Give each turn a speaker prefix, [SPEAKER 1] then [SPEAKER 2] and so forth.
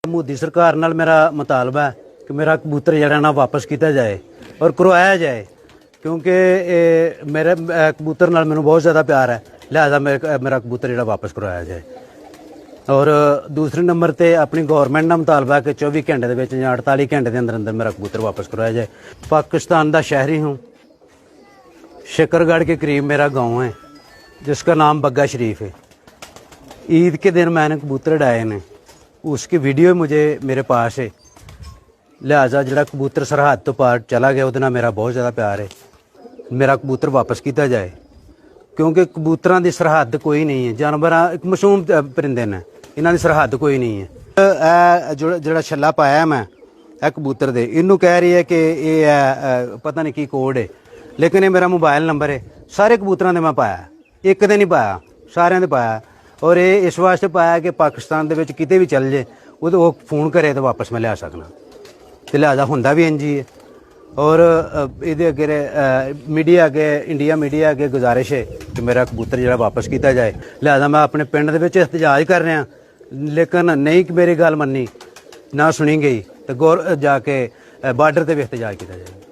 [SPEAKER 1] मोदी सरकार नाल मेरा मुतालबा है कि मेरा कबूतर जड़ा ना वापस किया जाए और करवाया जाए, क्योंकि मेरे कबूतर नाल मैनूं बहुत ज़्यादा प्यार है, लिहाजा मेरा कबूतर जड़ा वापस करवाया जाए। और दूसरे नंबर ते अपनी गौरमेंट का मुतालबा कि 24 घंटे के या 48 घंटे के अंदर अंदर मेरा कबूतर वापस करवाया जाए। पाकिस्तान का शहरी हूँ, शकरगढ़ के करीब मेरा गांव है जिसका नाम बग्गा शरीफ है। ईद के दिन मैंने कबूतर उड़ाए ने, उसकी वीडियो मुझे मेरे पास है, लिहाजा जड़ा कबूतर सरहद तो पार चला गया उसदे नाल मेरा बहुत ज़्यादा प्यार है। मेरा कबूतर वापस किया जाए, क्योंकि कबूतरां दी सरहद कोई नहीं है। जानवर एक मासूम परिंदे ने, इन्हां दी सरहद कोई नहीं है। जड़ा छल्ला पाया मैं कबूतर दे, इनू कह रही है कि ये पता नहीं की कोड है, लेकिन ये मेरा मोबाइल नंबर है। सारे कबूतरां दे मैं पाया, एक दे नहीं पाया, सारियां दे पाया। और ये इस वास्ते पाया कि पाकिस्तान दे विच किते भी चल जाए वो फोन करे तो वापस मैं लिया सकना, तो लिहाजा हुंदा भी इंज ही है। और ये अगे मीडिया अगे, इंडिया मीडिया अगे गुजारिश है कि मेरा कबूतर जरा वापस किया जाए। लिहाजा मैं अपने पिंड दे विच एहतजाज कर रहा, लेकिन नहीं कि मेरी गल मन्नी ना सुनी गई तो जाके बार्डर ते भी एहतजाज किया जाए।